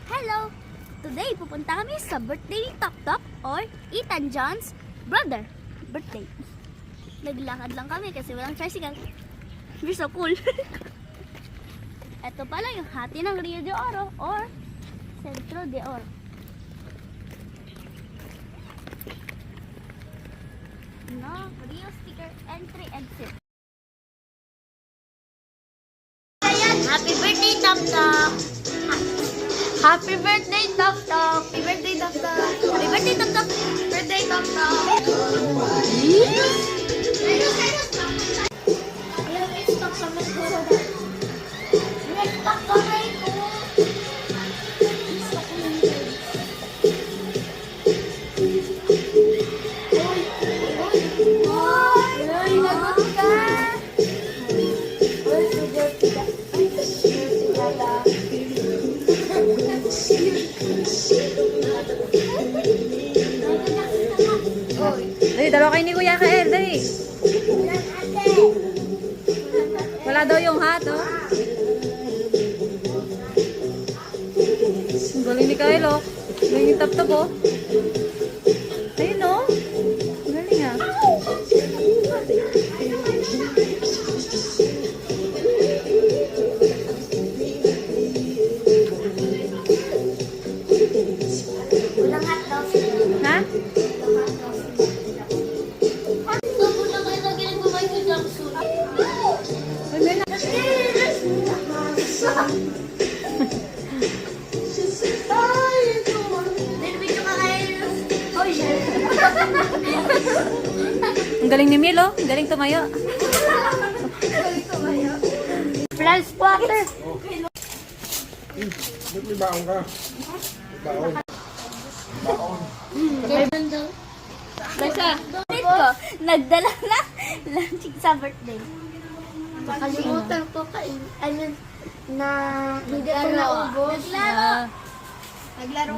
Hello! Today, pupunta kami sa birthday ni Top Top or Ethan John's brother. Birthday. Naglakad lang kami kasi walang tricycle. We're so cool. Ito pala yung hati ng Rio de Oro or Centro de Oro. No, Rio sticker entry exit. Happy birthday, Top Top! Happy birthday, Top Top! Happy birthday, Top Top! Happy birthday, Top Top! Birthday, Top Top! Dali, dalawa kayo ni Kuya Kael, dali. Wala daw yung hat, oh. Ang galing ni Kael, oh. Ang galing yung tap-tap, oh. Ayun, oh. Ang galing, ah. Walang hotdog. Ha? Ang galing ni Milo, ang galing tumayo. Flash spotter. May baon ka. Baon. Baon. Basta, ko, nagdala na lunch sa birthday. Nakalimutan ko na hindi ko naubos. Naglaro.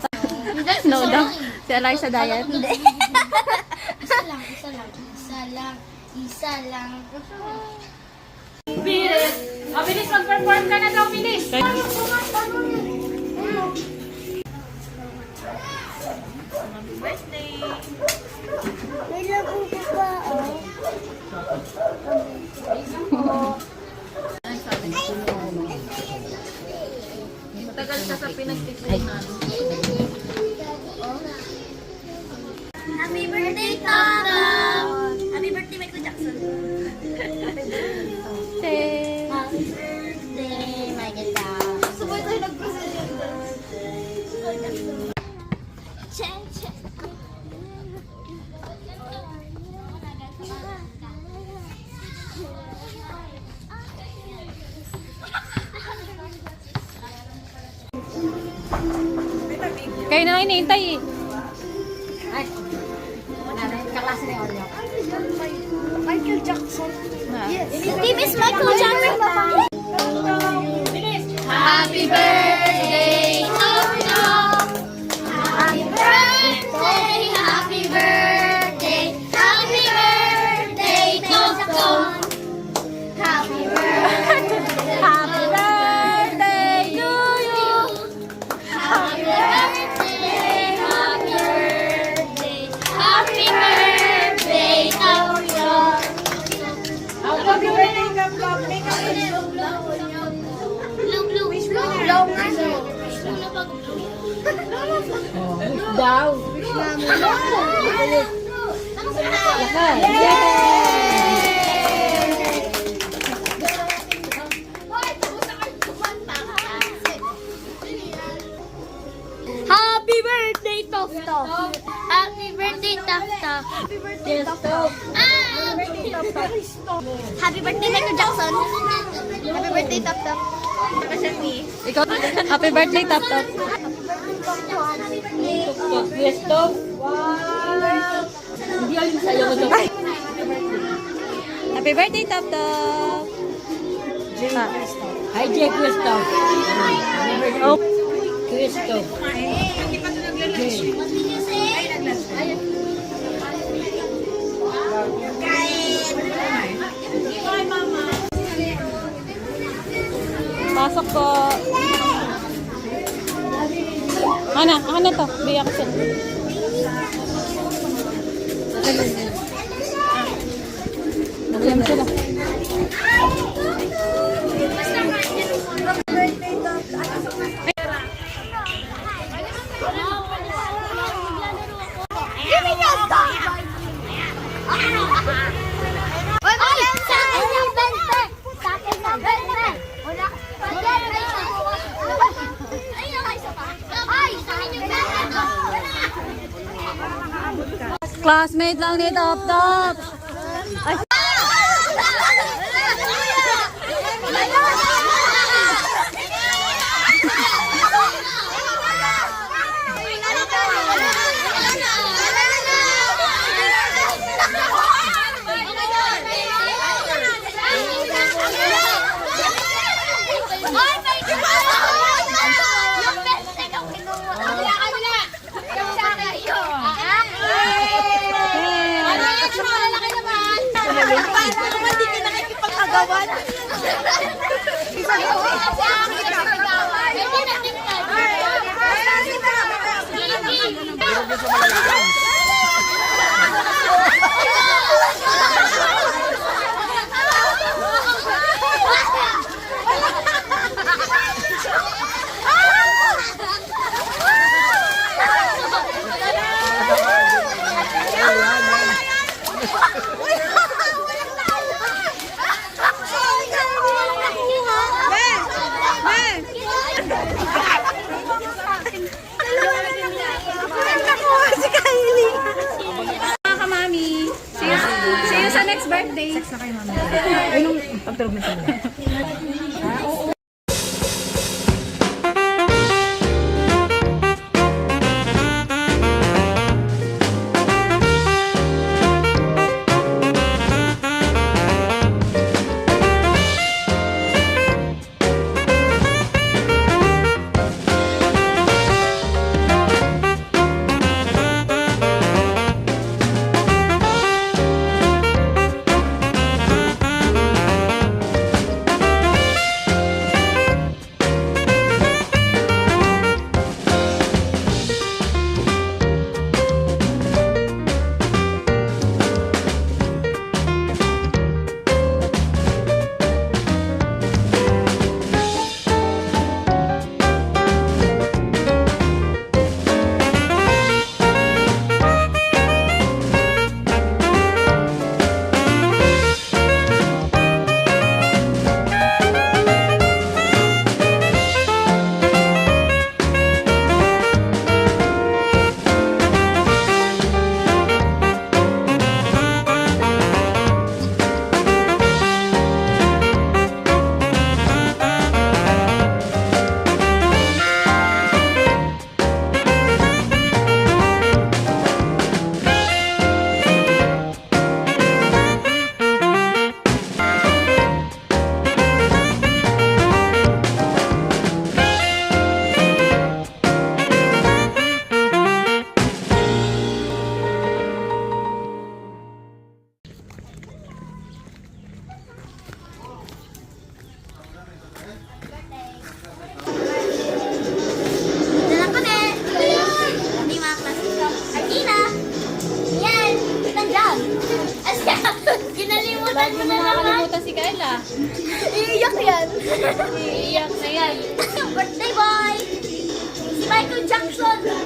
No daw. Si Eliza Dayan. Hindi. Isa lang. Bilis! Bilis, mag-perform ka na daw, bilis! May labo ko ba, Matagal siya sa pinagtitinan. Happy birthday, Tata! Happy birthday, Michael Jackson. Happy birthday, Michael Jackson. Sabay tayo nag-present. Che. Kayo na iniintay, eh. Kaklase na yun. Michael Jackson. Yes. The team is Michael Jackson. Happy birthday, Toto. Happy birthday, happy birthday, happy birthday, Toto. Happy birthday, Happy birthday to you! happy birthday, happy birthday, happy birthday, Toto. Happy birthday, Kapkap! Blue. Wish mo na. Blue nga siya. Wish mo na pag blue. Daw! Happy birthday, Top Top! Happy birthday, Top Top! Happy birthday, Top Top! Happy birthday, Michael Jackson! Happy birthday, Top Top! Ikaw, happy birthday, Tap Tap! Yes, Top! Hindi ako yung sayo ko, Top! Happy birthday, Tap Tap! Hi, Jay Cristo. Oh, Cristo. pasok po! Ako na to. Biyak ko sila. Ayan sila. Ay! Sa akin yung 20! Sa akin yung 20! Wala. Ay, isa pa. Ay, sa akin yung 20! Classmate lang ni Top Top. Ay, mga kamami. See you sa next birthday. Sex na kayo, mami. Anong pagtulog na sila? Dala ko na. Hindi mga klase. Artina! Yan! Nandiyan! Asya! Kinalimutan mo na naman. Nakalimutan si Kayla. Iiyak yan. Iiyak na yan. Birthday boy! Si Michael Jackson!